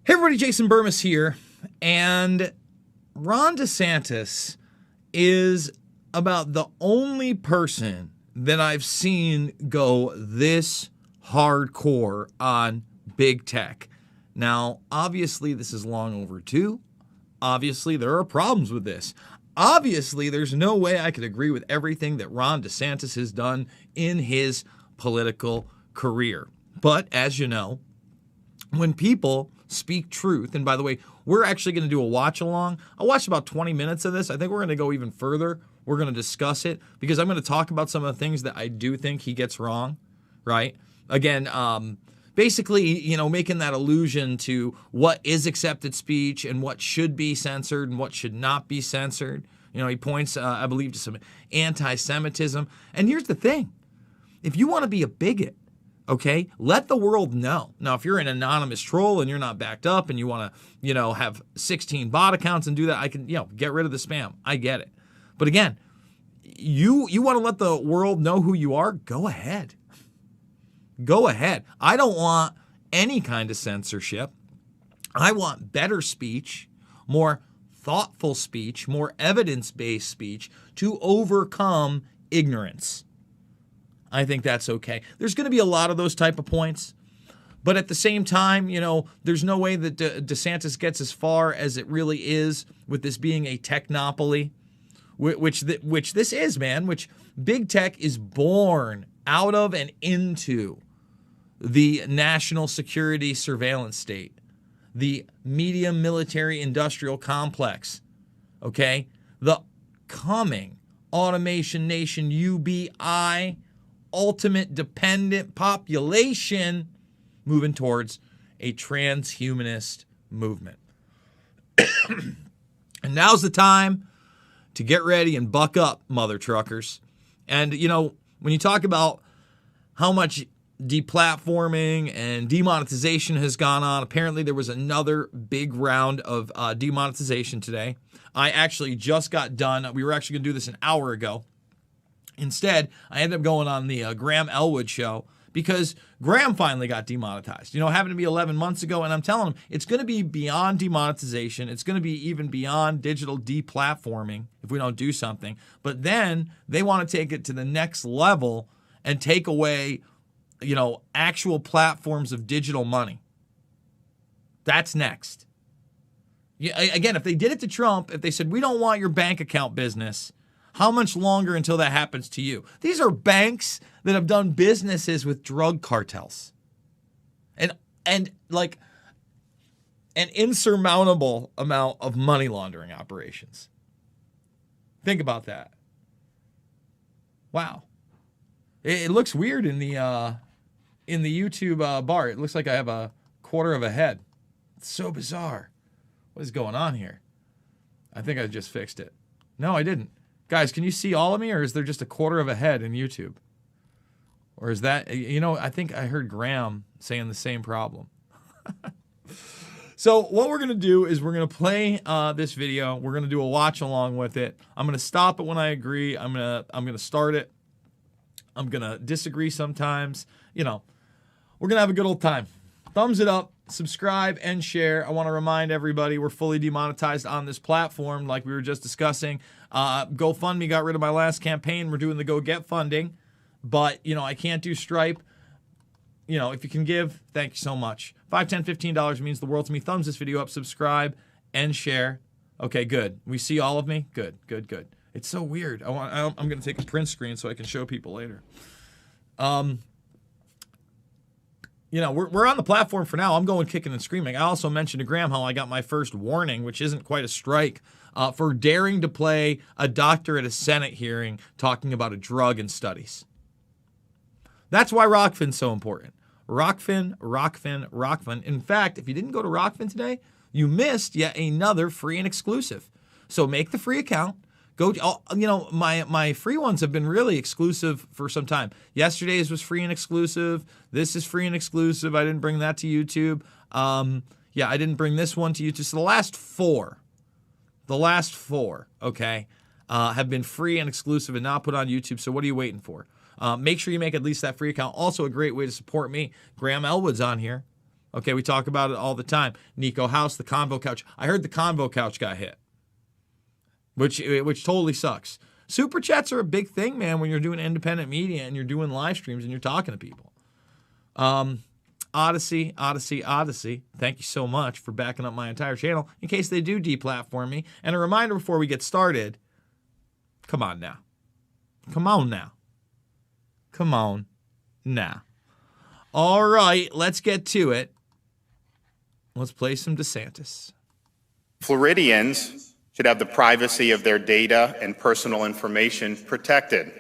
Hey everybody, Jason Burmis here, and Ron DeSantis is about the only person that I've seen go this hardcore on big tech. Now, obviously, this is long overdue. Obviously, there are problems with this. Obviously, there's no way I could agree with everything that Ron DeSantis has done in his political career. But as you know, when people speak truth, and by the way, we're actually going to do a watch along. I watched about 20 minutes of this. I think we're going to go even further. We're going to discuss it because I'm going to talk about some of the things that I do think he gets wrong, right? Again, basically, making that allusion to what is accepted speech and what should be censored and what should not be censored. He points, I believe, to some anti-Semitism. And here's the thing. If you want to be a bigot, okay, let the world know. Now, if you're an anonymous troll and you're not backed up and you want to, have 16 bot accounts and do that, I can, get rid of the spam. I get it. But again, you want to let the world know who you are? Go ahead. Go ahead. I don't want any kind of censorship. I want better speech, more thoughtful speech, more evidence-based speech to overcome ignorance. I think that's okay. There's going to be a lot of those type of points. But at the same time, there's no way that DeSantis gets as far as it really is with this being a technopoly, which this is, man, which big tech is born out of and into the national security surveillance state, the medium military industrial complex, okay? The coming automation nation UBI, ultimate dependent population moving towards a transhumanist movement. And now's the time to get ready and buck up, mother truckers. And, when you talk about how much deplatforming and demonetization has gone on, apparently there was another big round of demonetization today. I actually just got done. We were actually going to do this an hour ago. Instead, I ended up going on the Graham Elwood show because Graham finally got demonetized. Happened to be 11 months ago, and I'm telling him it's going to be beyond demonetization. It's going to be even beyond digital deplatforming if we don't do something. But then they want to take it to the next level and take away, actual platforms of digital money. That's next. Yeah, again, if they did it to Trump, if they said, we don't want your bank account business, how much longer until that happens to you? These are banks that have done businesses with drug cartels. And like an insurmountable amount of money laundering operations. Think about that. Wow. It looks weird in the YouTube bar. It looks like I have a quarter of a head. It's so bizarre. What is going on here? I think I just fixed it. No, I didn't. Guys, can you see all of me, or is there just a quarter of a head in YouTube? Or is that, I think I heard Graham saying the same problem. So what we're going to do is we're going to play this video. We're going to do a watch along with it. I'm going to stop it when I agree. I'm going to start it. I'm going to disagree sometimes. We're going to have a good old time. Thumbs it up, subscribe, and share. I want to remind everybody we're fully demonetized on this platform like we were just discussing. GoFundMe got rid of my last campaign. We're doing the Go Get funding. But, I can't do Stripe. If you can give, thank you so much. $5, $10, $15 means the world to me. Thumbs this video up, subscribe, and share. Okay, good. We see all of me? Good. It's so weird. I'm going to take a print screen so I can show people later. We're on the platform for now. I'm going kicking and screaming. I also mentioned to Graham how I got my first warning, which isn't quite a strike, for daring to play a doctor at a Senate hearing talking about a drug and studies. That's why Rockfin's so important. Rockfin. In fact, if you didn't go to Rockfin today, you missed yet another free and exclusive. So make the free account. Go, my free ones have been really exclusive for some time. Yesterday's was free and exclusive. This is free and exclusive. I didn't bring that to YouTube. I didn't bring this one to YouTube. So the last four, okay, have been free and exclusive and not put on YouTube. So what are you waiting for? Make sure you make at least that free account. Also a great way to support me. Graham Elwood's on here. Okay, we talk about it all the time. Nico House, the Convo Couch. I heard the Convo Couch got hit, which totally sucks. Super chats are a big thing, man, when you're doing independent media and you're doing live streams and you're talking to people. Odyssey. Thank you so much for backing up my entire channel in case they do deplatform me. And a reminder before we get started, come on now. All right, let's get to it. Let's play some DeSantis. Floridians should have the privacy of their data and personal information protected.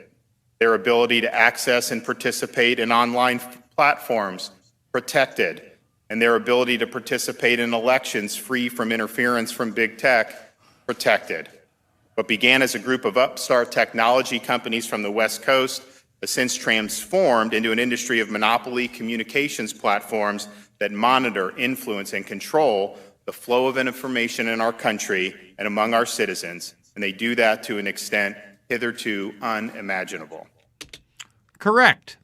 Their ability to access and participate in online platforms protected. And their ability to participate in elections free from interference from big tech protected. What began as a group of upstart technology companies from the West Coast has since transformed into an industry of monopoly communications platforms that monitor, influence, and control the flow of information in our country and among our citizens, and they do that to an extent hitherto unimaginable. Correct.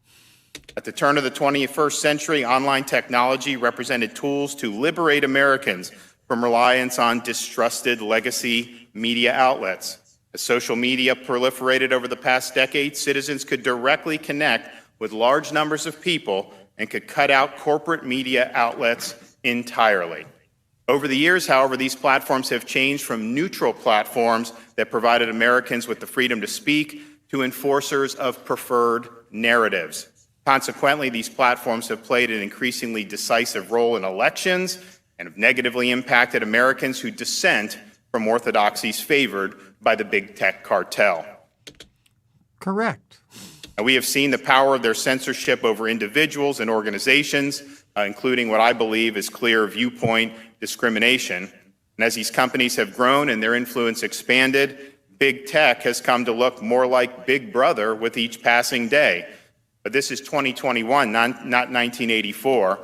At the turn of the 21st century, online technology represented tools to liberate Americans from reliance on distrusted legacy media outlets. As social media proliferated over the past decade, citizens could directly connect with large numbers of people and could cut out corporate media outlets entirely. Over the years, however, these platforms have changed from neutral platforms that provided Americans with the freedom to speak to enforcers of preferred narratives. Consequently, these platforms have played an increasingly decisive role in elections and have negatively impacted Americans who dissent from orthodoxies favored by the big tech cartel. Correct. And we have seen the power of their censorship over individuals and organizations, including what I believe is clear viewpoint discrimination. And as these companies have grown and their influence expanded, big tech has come to look more like Big Brother with each passing day. But this is 2021, not 1984.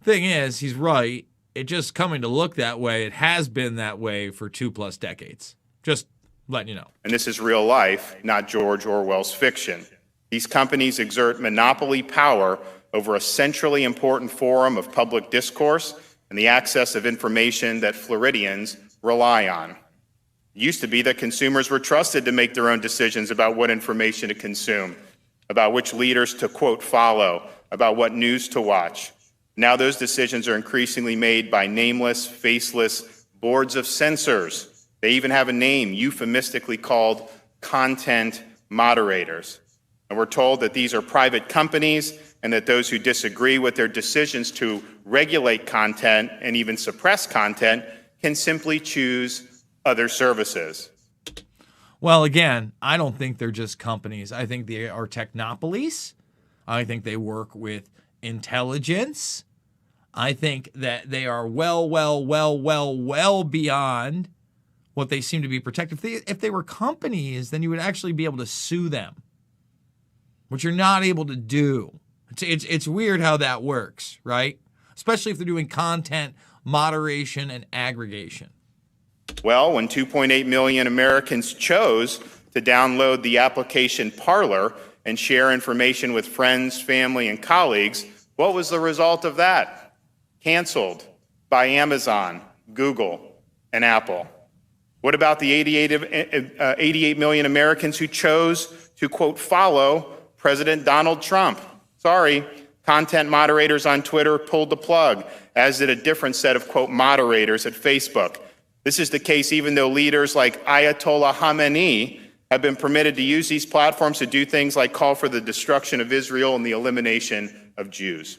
Thing is, he's right. It just coming to look that way. It has been that way for 2+ decades. Just letting you know. And this is real life, not George Orwell's fiction. These companies exert monopoly power over a centrally important forum of public discourse and the access of information that Floridians rely on. It used to be that consumers were trusted to make their own decisions about what information to consume, about which leaders to, quote, follow, about what news to watch. Now those decisions are increasingly made by nameless, faceless boards of censors. They even have a name, euphemistically called content moderators. And we're told that these are private companies and that those who disagree with their decisions to regulate content and even suppress content can simply choose other services. Well, again, I don't think they're just companies. I think they are technopolies. I think they work with intelligence. I think that they are well beyond what they seem to be protected. If they were companies, then you would actually be able to sue them, which you're not able to do. It's weird how that works, right? Especially if they're doing content moderation and aggregation. Well, when 2.8 million Americans chose to download the application Parler and share information with friends, family, and colleagues, what was the result of that? Canceled by Amazon, Google, and Apple. What about the 88 million Americans who chose to, quote, follow President Donald Trump? Sorry, content moderators on Twitter pulled the plug, as did a different set of, quote, moderators at Facebook. This is the case even though leaders like Ayatollah Khamenei have been permitted to use these platforms to do things like call for the destruction of Israel and the elimination of Jews.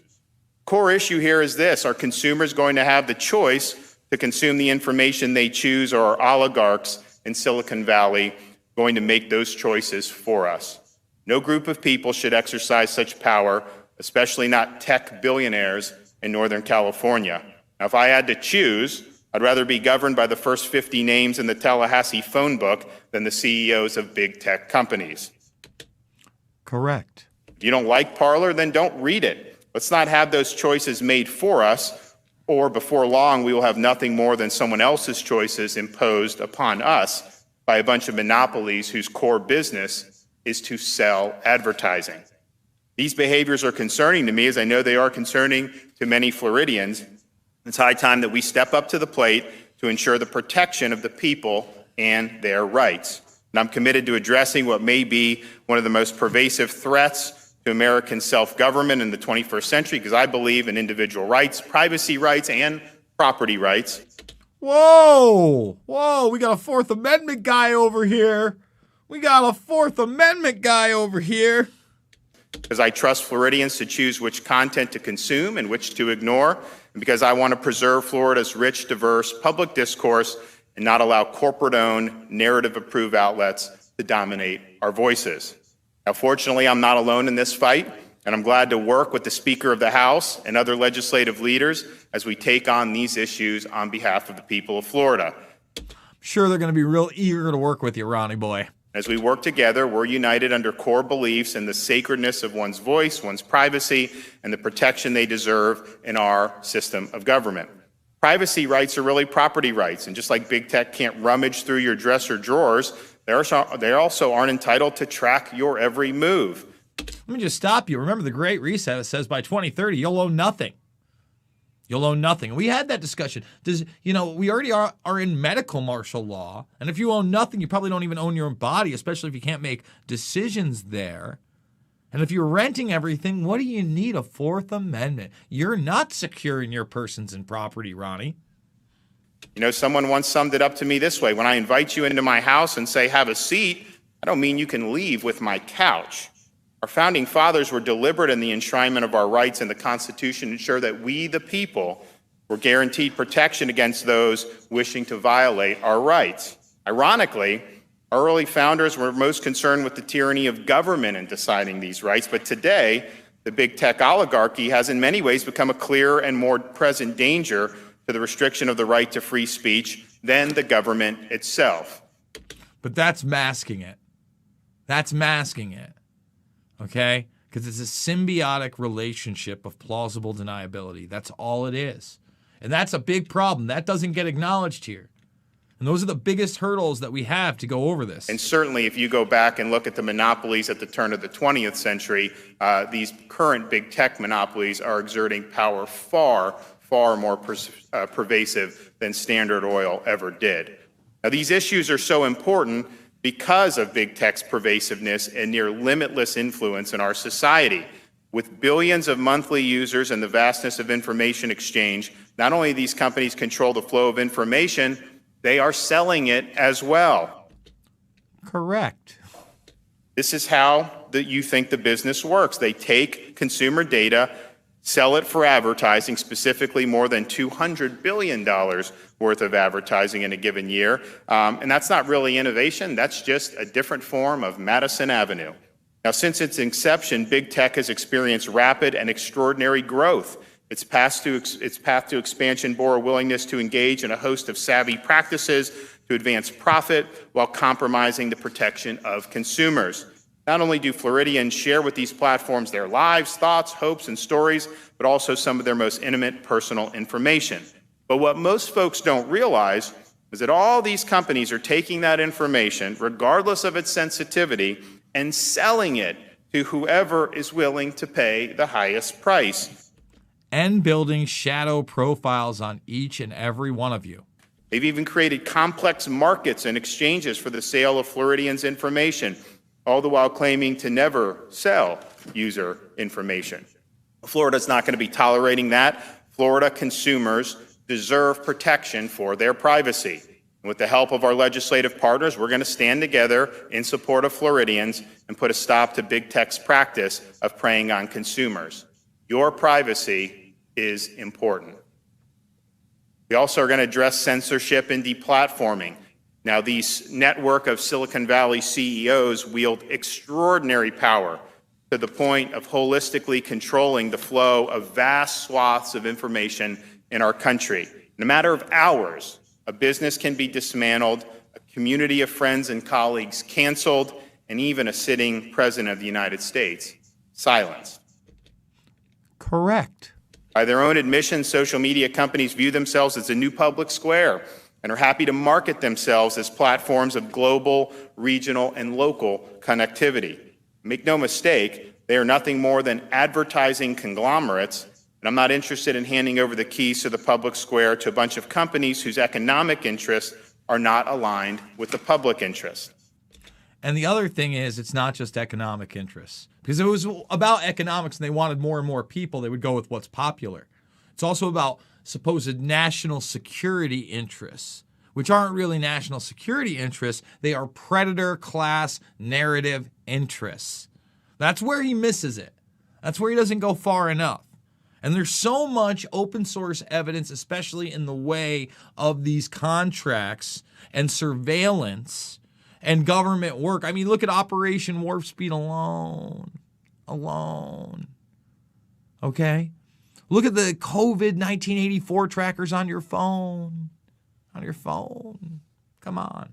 Core issue here is this: are consumers going to have the choice to consume the information they choose, or are oligarchs in Silicon Valley going to make those choices for us? No group of people should exercise such power, especially not tech billionaires in Northern California. Now, if I had to choose, I'd rather be governed by the first 50 names in the Tallahassee phone book than the CEOs of big tech companies. Correct. If you don't like Parler, then don't read it. Let's not have those choices made for us, or before long we will have nothing more than someone else's choices imposed upon us by a bunch of monopolies whose core business is to sell advertising. These behaviors are concerning to me, as I know they are concerning to many Floridians. It's high time that we step up to the plate to ensure the protection of the people and their rights. And I'm committed to addressing what may be one of the most pervasive threats to American self-government in the 21st century, because I believe in individual rights, privacy rights, and property rights. Whoa, we got a Fourth Amendment guy over here. Because I trust Floridians to choose which content to consume and which to ignore, and because I want to preserve Florida's rich, diverse public discourse and not allow corporate-owned, narrative-approved outlets to dominate our voices. Now, fortunately, I'm not alone in this fight, and I'm glad to work with the Speaker of the House and other legislative leaders as we take on these issues on behalf of the people of Florida. I'm sure they're going to be real eager to work with you, Ronnie boy. As we work together, we're united under core beliefs in the sacredness of one's voice, one's privacy, and the protection they deserve in our system of government. Privacy rights are really property rights, and just like big tech can't rummage through your dresser drawers, they also aren't entitled to track your every move. Let me just stop you. Remember the Great Reset that says by 2030, you'll own nothing. We had that discussion. We already are in medical martial law, and if you own nothing, you probably don't even own your own body, especially if you can't make decisions there. And if you're renting everything, what do you need a Fourth Amendment? You're not securing your persons and property, Ronnie. Someone once summed it up to me this way: when I invite you into my house and say, have a seat, I don't mean you can leave with my couch. Our founding fathers were deliberate in the enshrinement of our rights in the Constitution to ensure that we, the people, were guaranteed protection against those wishing to violate our rights. Ironically, our early founders were most concerned with the tyranny of government in deciding these rights, but today, the big tech oligarchy has in many ways become a clearer and more present danger to the restriction of the right to free speech than the government itself. But that's masking it. Okay? Because it's a symbiotic relationship of plausible deniability. That's all it is. And that's a big problem. That doesn't get acknowledged here. And those are the biggest hurdles that we have to go over this. And certainly if you go back and look at the monopolies at the turn of the 20th century, these current big tech monopolies are exerting power far more pervasive than Standard Oil ever did. Now, these issues are so important because of big tech's pervasiveness and near limitless influence in our society. With billions of monthly users and the vastness of information exchange, not only do these companies control the flow of information, they are selling it as well. Correct. This is how you think the business works. They take consumer data, sell it for advertising, specifically more than $200 billion worth of advertising in a given year. And that's not really innovation. That's just a different form of Madison Avenue. Now, since its inception, big tech has experienced rapid and extraordinary growth. Its path to expansion bore a willingness to engage in a host of savvy practices to advance profit while compromising the protection of consumers. Not only do Floridians share with these platforms their lives, thoughts, hopes, and stories, but also some of their most intimate personal information. But what most folks don't realize is that all these companies are taking that information, regardless of its sensitivity, and selling it to whoever is willing to pay the highest price. And building shadow profiles on each and every one of you. They've even created complex markets and exchanges for the sale of Floridians' information, all the while claiming to never sell user information. Florida's not going to be tolerating that. Florida consumers deserve protection for their privacy. And with the help of our legislative partners, we're going to stand together in support of Floridians and put a stop to big tech's practice of preying on consumers. Your privacy is important. We also are going to address censorship and deplatforming. Now, these network of Silicon Valley CEOs wield extraordinary power to the point of holistically controlling the flow of vast swaths of information in our country. In a matter of hours, a business can be dismantled, a community of friends and colleagues canceled, and even a sitting president of the United States silenced. Correct. By their own admission, social media companies view themselves as a new public square and are happy to market themselves as platforms of global, regional, and local connectivity. Make no mistake, They are nothing more than advertising conglomerates, and I'm not interested in handing over the keys to the public square to a bunch of companies whose economic interests are not aligned with the public interest. And the other thing is, it's not just economic interests. Because if it was about economics and they wanted more and more people, they would go with what's popular. It's also about supposed national security interests, which aren't really national security interests. They are predator class narrative interests. That's where he misses it. That's where he doesn't go far enough. And there's so much open source evidence, especially in the way of these contracts and surveillance and government work. I mean, look at Operation Warp Speed alone. Okay? Look at the COVID 1984 trackers on your phone. Come on.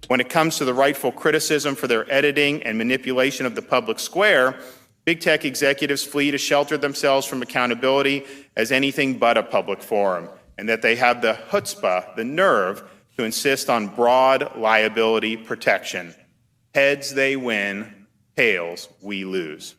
When it comes to the rightful criticism for their editing and manipulation of the public square, big tech executives flee to shelter themselves from accountability as anything but a public forum, and that they have the chutzpah, the nerve, to insist on broad liability protection. Heads they win, tails we lose.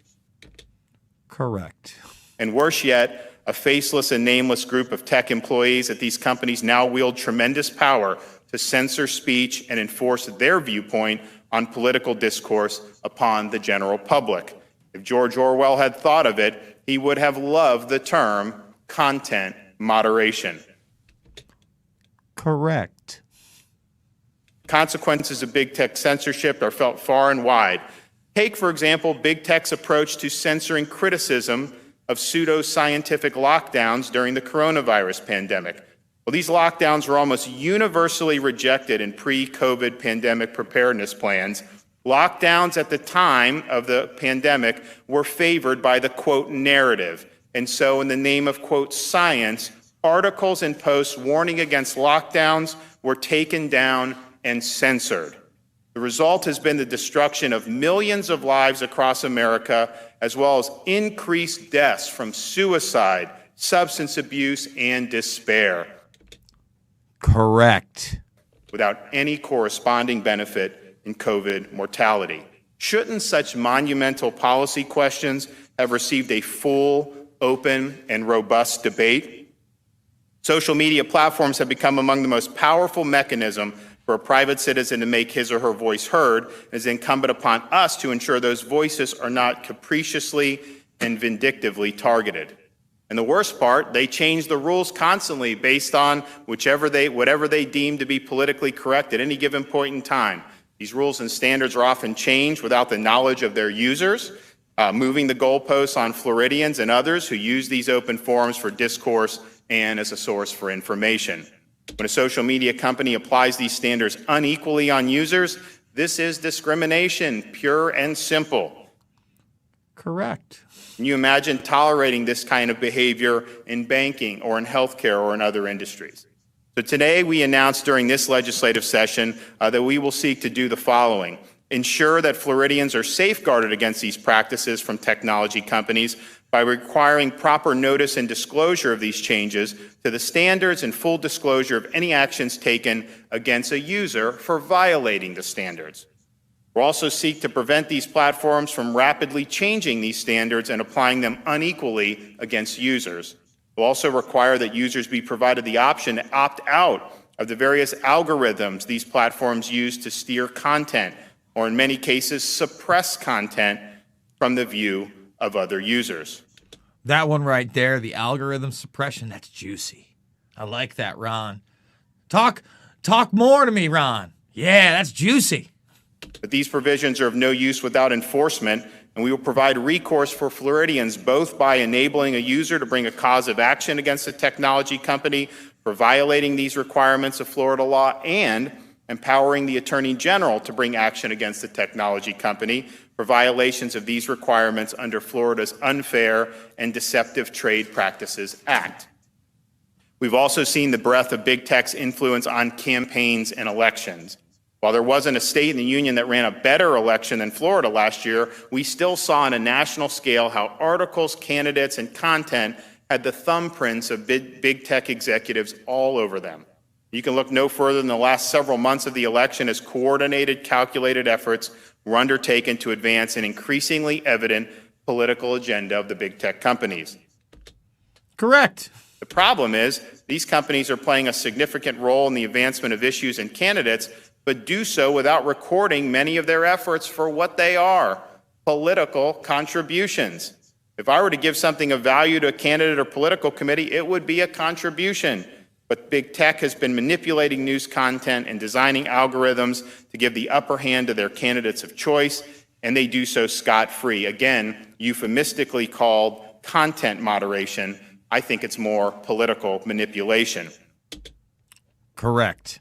Correct. And worse yet, a faceless and nameless group of tech employees at these companies now wield tremendous power to censor speech and enforce their viewpoint on political discourse upon the general public. If George Orwell had thought of it, he would have loved the term content moderation. Correct. Consequences of big tech censorship are felt far and wide. Take, for example, big tech's approach to censoring criticism of pseudo-scientific lockdowns during the coronavirus pandemic. Well, these lockdowns were almost universally rejected in pre-COVID pandemic preparedness plans. Lockdowns at the time of the pandemic were favored by the, quote, narrative. And so in the name of, quote, science, articles and posts warning against lockdowns were taken down and censored. The result has been the destruction of millions of lives across America, as well as increased deaths from suicide, substance abuse, and despair. Correct. Without any corresponding benefit in COVID mortality. Shouldn't such monumental policy questions have received a full, open, and robust debate? Social media platforms have become among the most powerful mechanism for a private citizen to make his or her voice heard. It is incumbent upon us to ensure those voices are not capriciously and vindictively targeted. And the worst part, they change the rules constantly based on whatever they deem to be politically correct at any given point in time. These rules and standards are often changed without the knowledge of their users, moving the goalposts on Floridians and others who use these open forums for discourse and as a source for information. When a social media company applies these standards unequally on users, this is discrimination, pure and simple. Correct. Can you imagine tolerating this kind of behavior in banking or in healthcare or in other industries? So today we announced during this legislative session that we will seek to do the following. Ensure that Floridians are safeguarded against these practices from technology companies by requiring proper notice and disclosure of these changes to the standards and full disclosure of any actions taken against a user for violating the standards. We'll also seek to prevent these platforms from rapidly changing these standards and applying them unequally against users. We'll also require that users be provided the option to opt out of the various algorithms these platforms use to steer content, or in many cases, suppress content from the view of other users. That one right there, the algorithm suppression, that's juicy. I like that, Ron. Talk more to me, Ron. Yeah, that's juicy. But these provisions are of no use without enforcement, and we will provide recourse for Floridians both by enabling a user to bring a cause of action against a technology company for violating these requirements of Florida law and empowering the Attorney General to bring action against the technology company for violations of these requirements under Florida's Unfair and Deceptive Trade Practices Act. We've also seen the breadth of big tech's influence on campaigns and elections. While there wasn't a state in the union that ran a better election than Florida last year, we still saw on a national scale how articles, candidates, and content had the thumbprints of big tech executives all over them. You can look no further than the last several months of the election as coordinated, calculated efforts were undertaken to advance an increasingly evident political agenda of the big tech companies. Correct. The problem is these companies are playing a significant role in the advancement of issues and candidates, but do so without recording many of their efforts for what they are, political contributions. If I were to give something of value to a candidate or political committee, it would be a contribution. But big tech has been manipulating news content and designing algorithms to give the upper hand to their candidates of choice, and they do so scot-free. Again, euphemistically called content moderation. I think it's more political manipulation. Correct.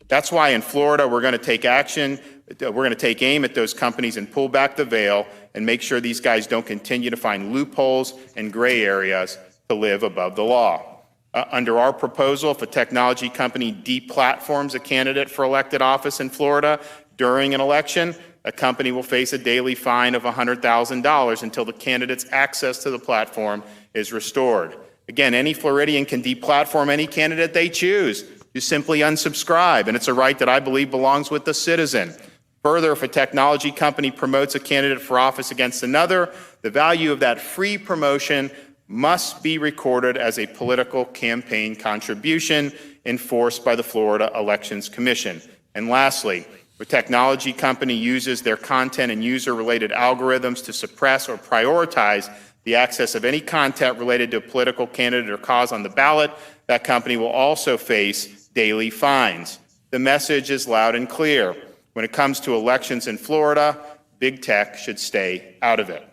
That's why in Florida we're going to take action. We're going to take aim at those companies and pull back the veil and make sure these guys don't continue to find loopholes and gray areas to live above the law. Under our proposal, if a technology company deplatforms a candidate for elected office in Florida during an election, a company will face a daily fine of $100,000 until the candidate's access to the platform is restored. Again, any Floridian can deplatform any candidate they choose. You simply unsubscribe, and it's a right that I believe belongs with the citizen. Further, if a technology company promotes a candidate for office against another, the value of that free promotion must be recorded as a political campaign contribution enforced by the Florida Elections Commission. And lastly, if a technology company uses their content and user-related algorithms to suppress or prioritize the access of any content related to a political candidate or cause on the ballot, that company will also face daily fines. The message is loud and clear. When it comes to elections in Florida, big tech should stay out of it.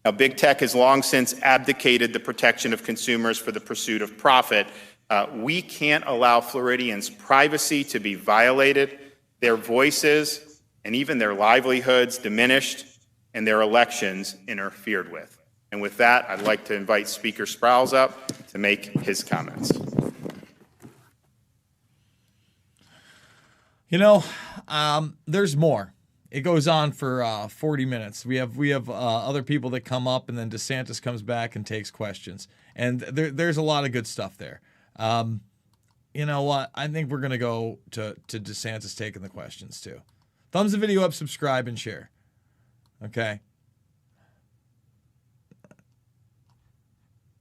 Now, big tech has long since abdicated the protection of consumers for the pursuit of profit. We can't allow Floridians' privacy to be violated, their voices and even their livelihoods diminished, and their elections interfered with. And with that, I'd like to invite Speaker Sprowls up to make his comments. You know, there's more. It goes on for 40 minutes. We have other people that come up, and then DeSantis comes back and takes questions. And there's a lot of good stuff there. You know what? I think we're going to go to DeSantis taking the questions too. Thumbs the video up, subscribe, and share. Okay.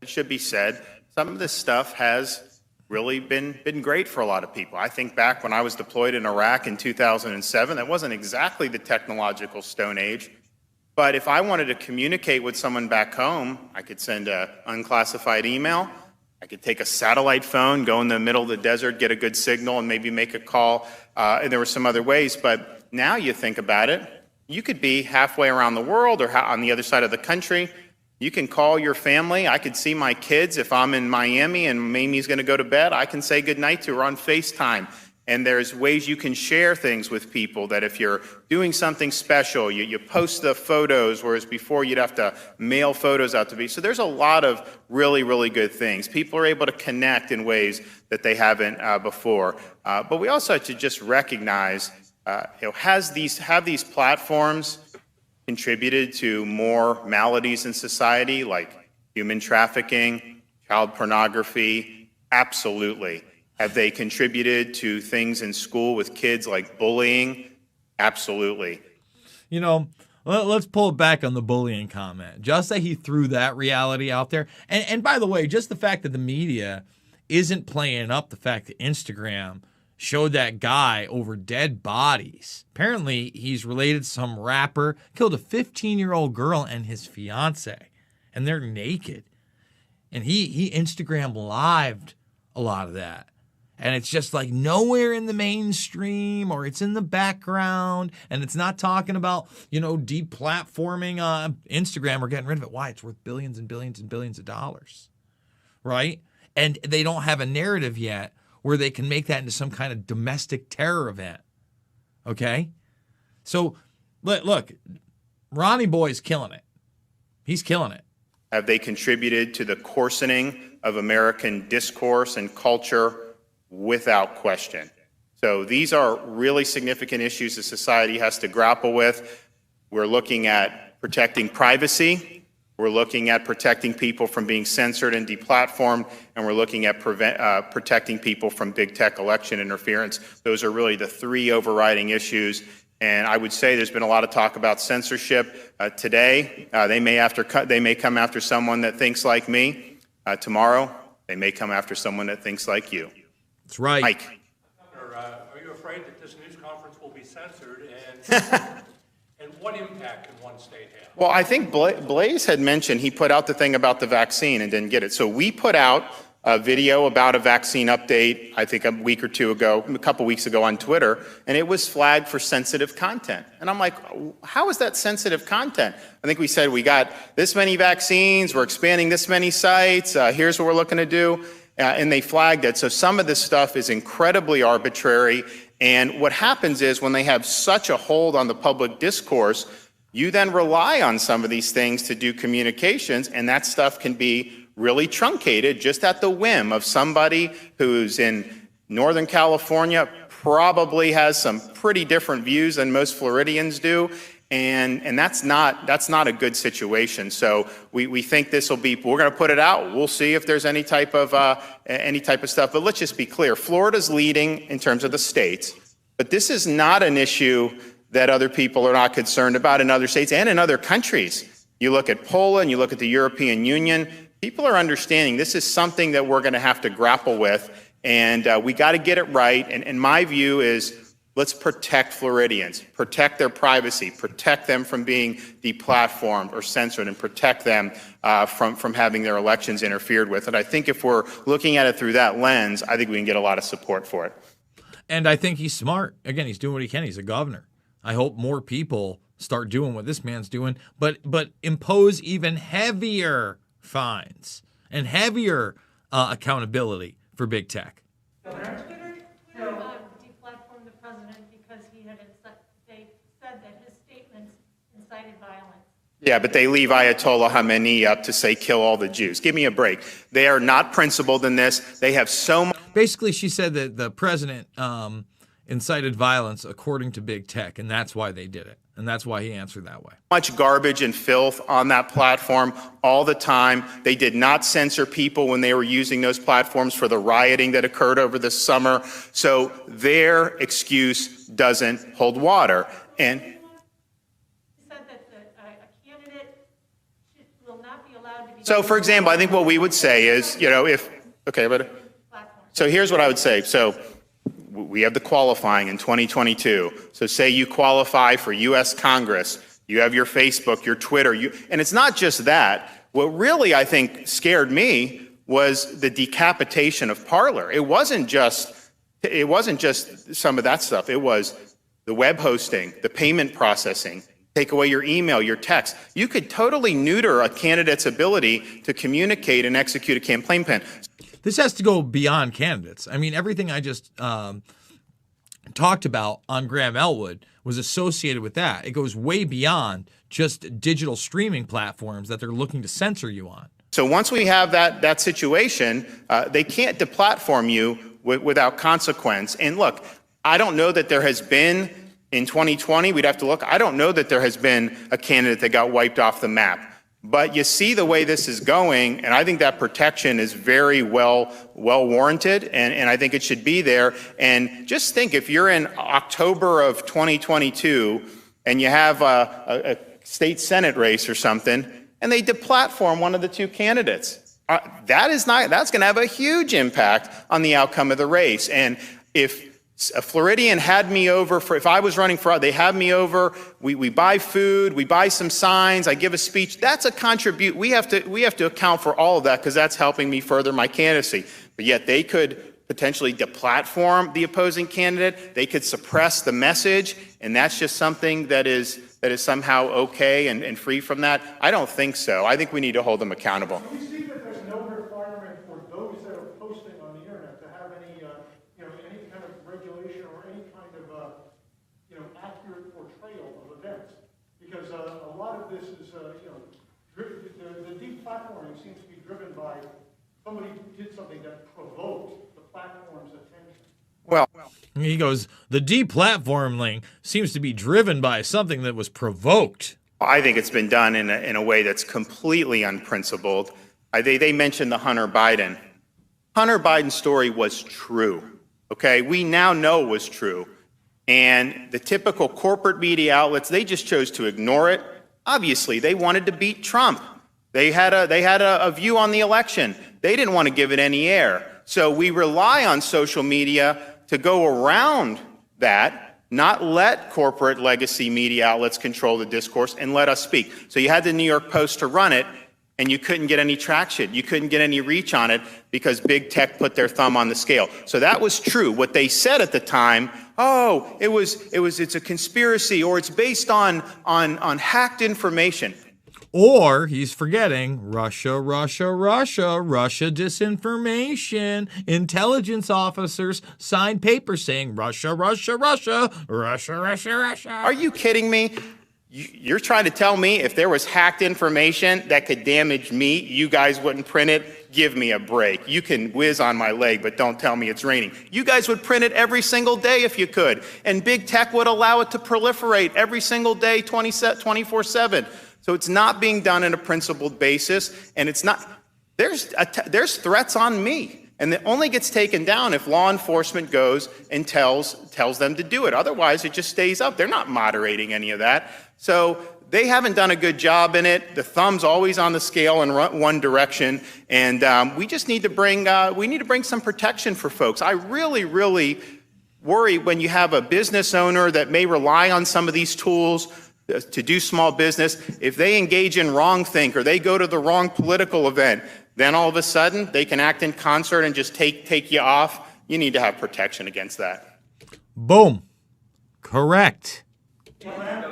It should be said, some of this stuff has really been great for a lot of people. I think back when I was deployed in Iraq in 2007, that wasn't exactly the technological Stone Age. But if I wanted to communicate with someone back home, I could send an unclassified email. I could take a satellite phone, go in the middle of the desert, get a good signal, and maybe make a call. And there were some other ways. But now you think about it, you could be halfway around the world or on the other side of the country. You can call your family. I could see my kids. If I'm in Miami and Mamie's going to go to bed, I can say goodnight to her on FaceTime. And there's ways you can share things with people that if you're doing something special, you post the photos, whereas before you'd have to mail photos out to people. So there's a lot of really, really good things. People are able to connect in ways that they haven't before. But we also have to just recognize, have these platforms contributed to more maladies in society like human trafficking, child pornography? Absolutely. Have they contributed to things in school with kids like bullying? Absolutely. You know, let's pull it back on the bullying comment. Just that he threw that reality out there. And by the way, just the fact that the media isn't playing up the fact that Instagram showed that guy over dead bodies. Apparently, he's related to some rapper, killed a 15-year-old girl and his fiance, and they're naked. And he Instagram lived a lot of that. And it's just like nowhere in the mainstream, or it's in the background, and it's not talking about, deplatforming Instagram or getting rid of it. Why? It's worth billions and billions and billions of dollars, right? And they don't have a narrative yet where they can make that into some kind of domestic terror event. Okay? So, look, Ronnie Boy's killing it. He's killing it. Have they contributed to the coarsening of American discourse and culture? Without question. So these are really significant issues that society has to grapple with. We're looking at protecting privacy. We're looking at protecting people from being censored and deplatformed, and we're looking at protecting people from big tech election interference. Those are really the three overriding issues, And I would say there's been a lot of talk about censorship today. They may come after someone that thinks like me. Tomorrow, they may come after someone that thinks like you. That's right. Mike. Governor, are you afraid that this news conference will be censored, and what impact can one state have? Well, I think Blaze had mentioned he put out the thing about the vaccine and didn't get it. So we put out a video about a vaccine update, I think a couple weeks ago on Twitter, and it was flagged for sensitive content. And I'm like, how is that sensitive content? I think we said we got this many vaccines, we're expanding this many sites, here's what we're looking to do, and they flagged it. So some of this stuff is incredibly arbitrary, and what happens is when they have such a hold on the public discourse, you then rely on some of these things to do communications, and that stuff can be really truncated just at the whim of somebody who's in Northern California, probably has some pretty different views than most Floridians do, and that's not a good situation. So we think this will be, we're going to put it out. We'll see if there's any type of stuff. But let's just be clear: Florida's leading in terms of the states, but this is not an issue that other people are not concerned about in other states and in other countries. You look at Poland, you look at the European Union. People are understanding this is something that we're going to have to grapple with, and we got to get it right. And my view is, let's protect Floridians, protect their privacy, protect them from being deplatformed or censored, and protect them from having their elections interfered with. And I think if we're looking at it through that lens, I think we can get a lot of support for it. And I think he's smart. Again, he's doing what he can. He's a governor. I hope more people start doing what this man's doing, but impose even heavier fines and heavier accountability for big tech. Twitter deplatformed the president because they said that his statements incited violence. Yeah, but they leave Ayatollah Khamenei up to say, kill all the Jews. Give me a break. They are not principled in this. They have so much. Basically, she said that the president incited violence according to big tech, and that's why they did it. And that's why he answered that way. Much garbage and filth on that platform all the time. They did not censor people when they were using those platforms for the rioting that occurred over the summer. So their excuse doesn't hold water. And He said that a candidate will not be allowed to be. so, for example, I think what we would say is, so here's what I would say. So we have the qualifying in 2022. So say you qualify for U.S. Congress, you have your Facebook, your Twitter, and it's not just that. What really, I think, scared me was the decapitation of Parler. It wasn't just some of that stuff. It was the web hosting, the payment processing, take away your email, your text. You could totally neuter a candidate's ability to communicate and execute a campaign plan. This has to go beyond candidates. I mean, everything I just talked about on Graham Elwood was associated with that. It goes way beyond just digital streaming platforms that they're looking to censor you on. So once we have that situation, they can't deplatform you without consequence. And look, I don't know that there has been, in 2020, we'd have to look, I don't know that there has been a candidate that got wiped off the map. But you see the way this is going, and I think that protection is very well warranted, and I think it should be there. And just think, if you're in October of 2022 and you have a state Senate race or something, and they deplatform one of the two candidates, that's going to have a huge impact on the outcome of the race. And if a Floridian had me over if I was running for, they have me over, we buy food, we buy some signs, I give a speech, that's a contribute. We have to account for all of that because that's helping me further my candidacy. But yet they could potentially deplatform the opposing candidate, they could suppress the message, and that's just something that is somehow okay and free from that. I don't think so. I think we need to hold them accountable. Do you see that there's no requirement for those that are posting on the internet to have any kind of regulation or any kind of accurate portrayal of events? Because a lot of this is the deplatforming seems to be driven by somebody did something that provoked the platform's attention. Well, He goes, the deplatforming seems to be driven by something that was provoked. I think it's been done in a way that's completely unprincipled. They mentioned the Hunter Biden. Hunter Biden's story was true, okay? We now know it was true. And the typical corporate media outlets, they just chose to ignore it. Obviously, they wanted to beat Trump. They had a view on the election. They didn't want to give it any air. So we rely on social media to go around that, not let corporate legacy media outlets control the discourse and let us speak. So you had the New York Post to run it, and you couldn't get any traction. You couldn't get any reach on it because big tech put their thumb on the scale. So that was true. What they said at the time, oh, it's a conspiracy, or it's based on hacked information. Or he's forgetting Russia disinformation. Intelligence officers signed papers saying Russia. Are you kidding me? You're trying to tell me if there was hacked information that could damage me, you guys wouldn't print it? Give me a break. You can whiz on my leg, but don't tell me it's raining. You guys would print it every single day if you could. And big tech would allow it to proliferate every single day, 24/7. So it's not being done on a principled basis, and it's not. There's threats on me, and it only gets taken down if law enforcement goes and tells them to do it. Otherwise, it just stays up. They're not moderating any of that. So they haven't done a good job in it. The thumb's always on the scale in one direction, and we just need to bring some protection for folks. I really worry when you have a business owner that may rely on some of these tools to do small business. If they engage in wrongthink or they go to the wrong political event, then all of a sudden they can act in concert and just take you off. You need to have protection against that. Boom. Correct. I did want to ask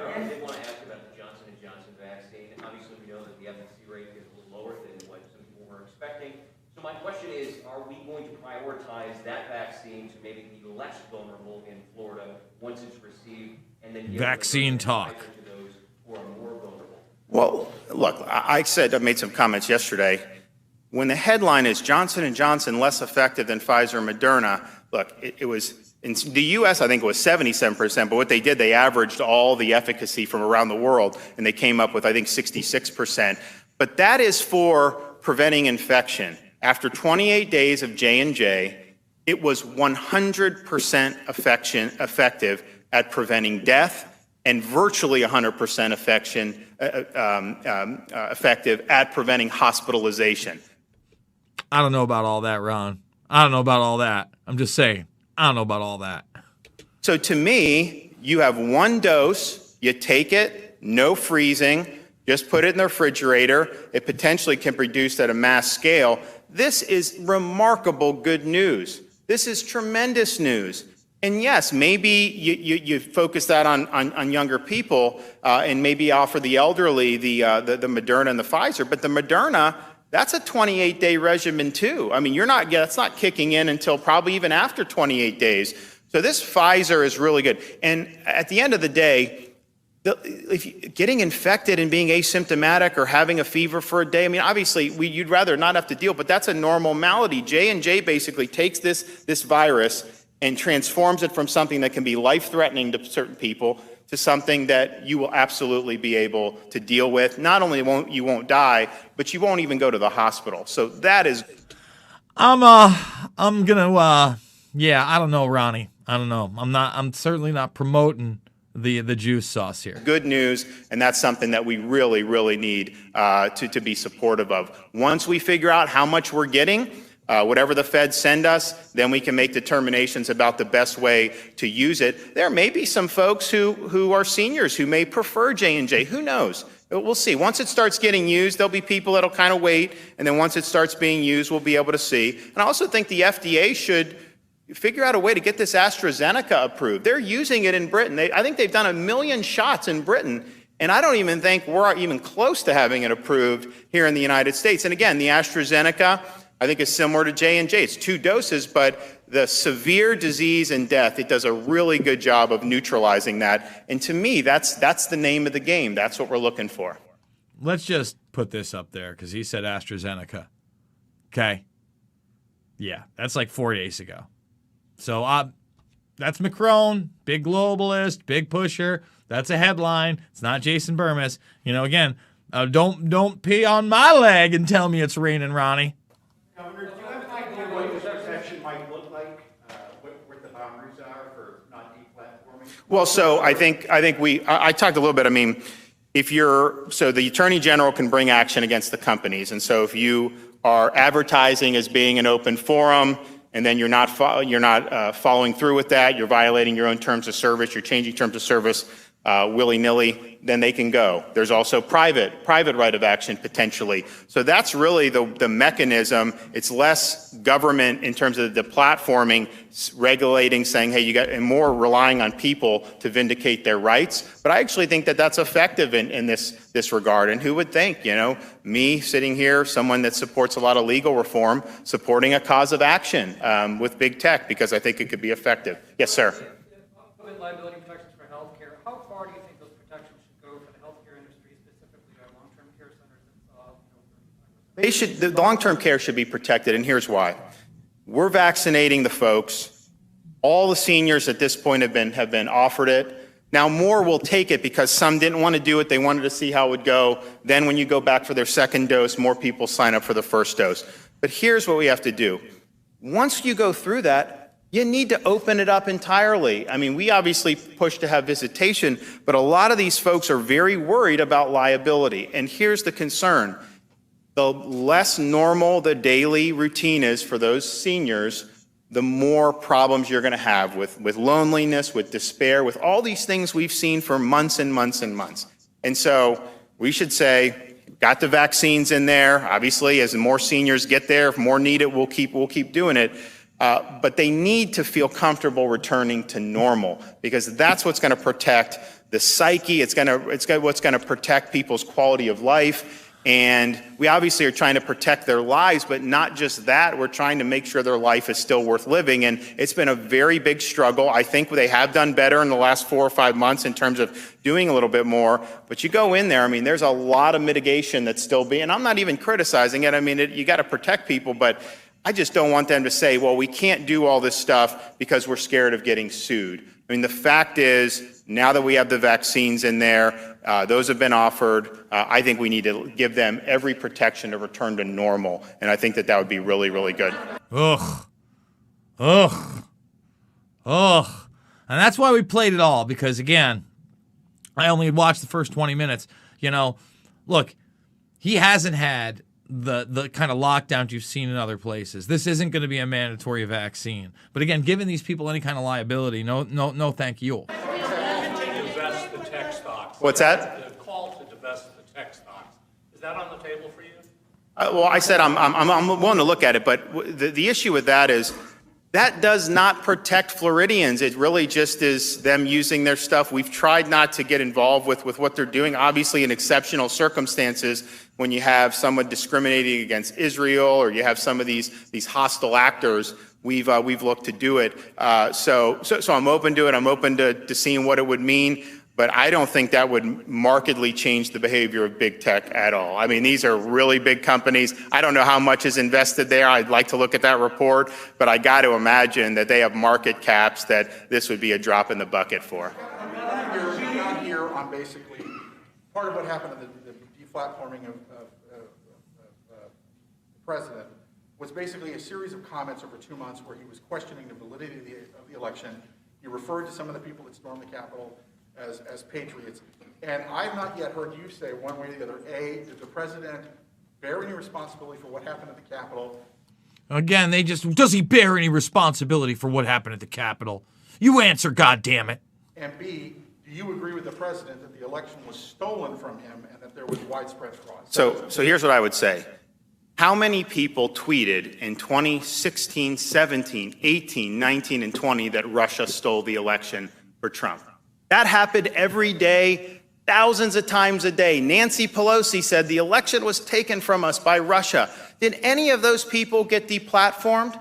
about the Johnson & Johnson vaccine. Obviously, we know that the efficacy rate is a little lower than what some people were expecting. So my question is, are we going to prioritize that vaccine to maybe be less vulnerable in Florida once it's received, and then vaccine talk to those who are more vulnerable? Well, look, I made some comments yesterday. When the headline is Johnson & Johnson less effective than Pfizer and Moderna, look, it was, in the U.S., I think it was 77%, but what they did, they averaged all the efficacy from around the world, and they came up with, I think, 66%. But that is for preventing infection. After 28 days of J&J, it was 100% effective at preventing death, and virtually 100% effective at preventing hospitalization. I don't know about all that, Ron. I don't know about all that. I'm just saying, I don't know about all that. So to me, you have one dose, you take it, no freezing, just put it in the refrigerator. It potentially can be produced at a mass scale. This is remarkable good news. This is tremendous news. And yes, maybe you focus that on younger people and maybe offer the elderly the Moderna and the Pfizer, but the Moderna, that's a 28-day regimen too. I mean, that's not kicking in until probably even after 28 days. So this Pfizer is really good. And at the end of the day, getting infected and being asymptomatic or having a fever for a day, I mean, obviously you'd rather not have to deal, but that's a normal malady. J&J basically takes this virus and transforms it from something that can be life-threatening to certain people to something that you will absolutely be able to deal with. Not only you won't die, but you won't even go to the hospital. So that is. I don't know, Ronnie. I don't know. I'm certainly not promoting the juice sauce here. Good news, and that's something that we really need to be supportive of. Once we figure out how much we're getting, whatever the feds send us, then we can make determinations about the best way to use it. There may be some folks who are seniors who may prefer J&J. Who knows? We'll see. Once it starts getting used, there'll be people that'll kind of wait, and then once it starts being used, we'll be able to see. And I also think the FDA should figure out a way to get this AstraZeneca approved. They're using it in Britain. I think they've done 1 million shots in Britain, and I don't even think we're even close to having it approved here in the United States. And again, the AstraZeneca, I think, is similar to J&J. It's 2 doses, but the severe disease and death, it does a really good job of neutralizing that. And to me, that's the name of the game. That's what we're looking for. Let's just put this up there because he said AstraZeneca. Okay. Yeah, that's like 4 days ago. So that's Macron, big globalist, big pusher. That's a headline. It's not Jason Burmis. Again, don't pee on my leg and tell me it's raining, Ronnie. Governor, do you have an idea what this protection might look like, what the boundaries are for not deplatforming? Well, so I talked a little bit, I mean, so the Attorney General can bring action against the companies. And so if you are advertising as being an open forum, and then you're not following through with that, you're violating your own terms of service, you're changing terms of service willy-nilly, then they can go. There's also private right of action potentially. So that's really the mechanism. It's less government in terms of the platforming, regulating, saying, hey, and more relying on people to vindicate their rights. But I actually think that that's effective in this regard. And who would think, me sitting here, someone that supports a lot of legal reform, supporting a cause of action with big tech, because I think it could be effective. Yes, sir. Public liability protections for healthcare. How far do you think those protections should go for the healthcare industry, specifically our long-term care centers? The long-term care should be protected, and here's why. We're vaccinating the folks. All the seniors at this point have been offered it. Now more will take it because some didn't want to do it. They wanted to see how it would go. Then when you go back for their second dose, more people sign up for the first dose. But here's what we have to do. Once you go through that, you need to open it up entirely. I mean, we obviously push to have visitation, but a lot of these folks are very worried about liability. And here's the concern. The less normal the daily routine is for those seniors, the more problems you're going to have with loneliness, with despair, with all these things we've seen for months and months and months. And so we should say, got the vaccines in there. Obviously, as more seniors get there, if more need it, we'll keep doing it. But they need to feel comfortable returning to normal, because that's what's going to protect the psyche. It's what's going to protect people's quality of life. And we obviously are trying to protect their lives, but not just that. We're trying to make sure their life is still worth living. And it's been a very big struggle. I think they have done better in the last 4 or 5 months in terms of doing a little bit more. But you go in there, I mean, there's a lot of mitigation that's still being, and I'm not even criticizing it. I mean, you got to protect people, but I just don't want them to say, well, we can't do all this stuff because we're scared of getting sued. I mean, the fact is, now that we have the vaccines in there, those have been offered, I think we need to give them every protection to return to normal. And I think that would be really, really good. Ugh. And that's why we played it all, because, again, I only had watched the first 20 minutes. Look, he hasn't had the kind of lockdowns you've seen in other places. This isn't going to be a mandatory vaccine. But again, giving these people any kind of liability, no, thank you. Divest the tech stocks. What's that? The call to divest the tech stocks. Is that on the table for you? Well, I said I'm willing to look at it, but the issue with that is that does not protect Floridians. It really just is them using their stuff. We've tried not to get involved with what they're doing. Obviously, in exceptional circumstances, when you have someone discriminating against Israel or you have some of these hostile actors, we've looked to do it. So I'm open to it. I'm open to seeing what it would mean. But I don't think that would markedly change the behavior of big tech at all. I mean, these are really big companies. I don't know how much is invested there. I'd like to look at that report, but I got to imagine that they have market caps that this would be a drop in the bucket for. We're not here on basically part of what happened in the deplatforming of the president was basically a series of comments over 2 months where he was questioning the validity of the election. He referred to some of the people that stormed the Capitol as patriots. And I've not yet heard you say one way or the other, A, did the president bear any responsibility for what happened at the Capitol? Again, does he bear any responsibility for what happened at the Capitol? You answer, goddammit. And B, do you agree with the president that the election was stolen from him and that there was widespread fraud? So here's what I would say. How many people tweeted in 2016, 17, 18, 19, and 20 that Russia stole the election for Trump? That happened every day, thousands of times a day. Nancy Pelosi said the election was taken from us by Russia. Did any of those people get deplatformed?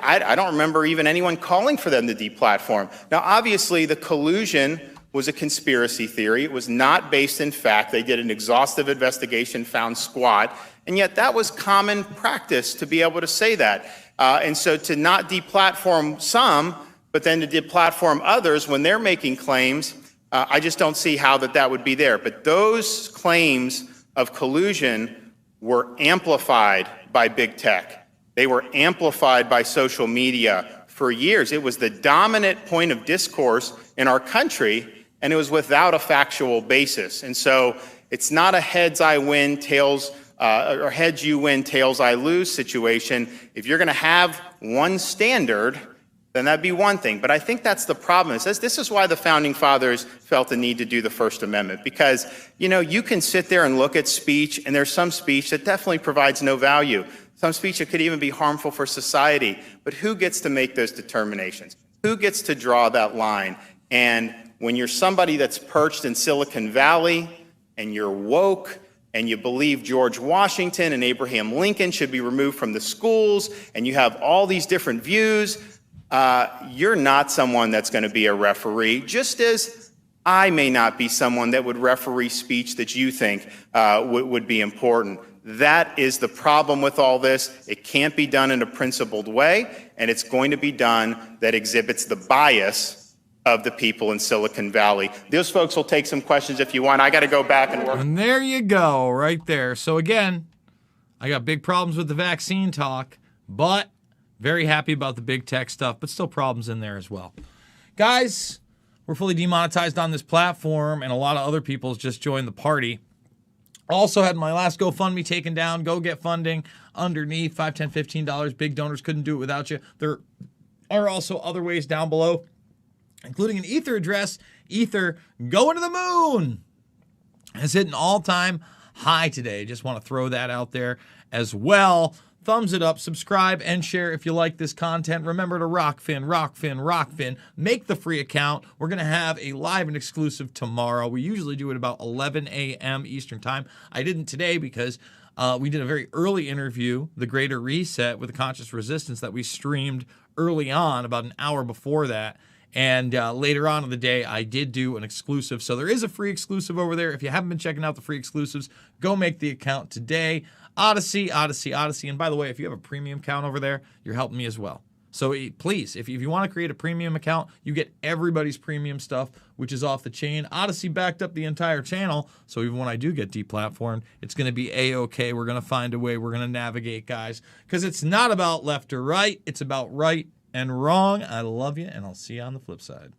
I don't remember even anyone calling for them to deplatform. Now, obviously, the collusion was a conspiracy theory. It was not based in fact. They did an exhaustive investigation, found squat, and yet that was common practice to be able to say that. And so to not deplatform some, but then to deplatform others when they're making claims, I just don't see how that would be there. But those claims of collusion were amplified by big tech. They were amplified by social media for years. It was the dominant point of discourse in our country, and it was without a factual basis. And so it's not a heads I win, tails, or heads you win, tails I lose situation. If you're going to have one standard, then that'd be one thing. But I think that's the problem. It says this is why the Founding Fathers felt the need to do the First Amendment. Because, you know, you can sit there and look at speech, and there's some speech that definitely provides no value. Some speech that could even be harmful for society. But who gets to make those determinations? Who gets to draw that line? And when you're somebody that's perched in Silicon Valley, and you're woke, and you believe George Washington and Abraham Lincoln should be removed from the schools, and you have all these different views, you're not someone that's going to be a referee, just as I may not be someone that would referee speech that you think would be important. That is the problem with all this. It can't be done in a principled way, and it's going to be done that exhibits the bias of the people in Silicon Valley. Those folks will take some questions if you want. I got to go back and work. And there you go, right there. So again, I got big problems with the vaccine talk, but very happy about the big tech stuff, but still problems in there as well. Guys, we're fully demonetized on this platform, and a lot of other people's just joined the party. Also had my last GoFundMe taken down. Go get funding underneath, $5, $10, $15. Big donors couldn't do it without you. There are also other ways down below, including an Ether address. Ether going to the moon has hit an all-time high today. Just want to throw that out there as well. Thumbs it up, subscribe, and share if you like this content. Remember to rockfin. Make the free account. We're going to have a live and exclusive tomorrow. We usually do it about 11 a.m. Eastern time. I didn't today because we did a very early interview, The Greater Reset with the Conscious Resistance, that we streamed early on, about an hour before that. And later on in the day, I did do an exclusive. So there is a free exclusive over there. If you haven't been checking out the free exclusives, go make the account today. Odyssey. And by the way, if you have a premium account over there, you're helping me as well. So please, if you want to create a premium account, you get everybody's premium stuff, which is off the chain. Odyssey backed up the entire channel. So even when I do get deplatformed, it's going to be A-okay. We're going to find a way. We're going to navigate, guys, because it's not about left or right. It's about right and wrong. I love you, and I'll see you on the flip side.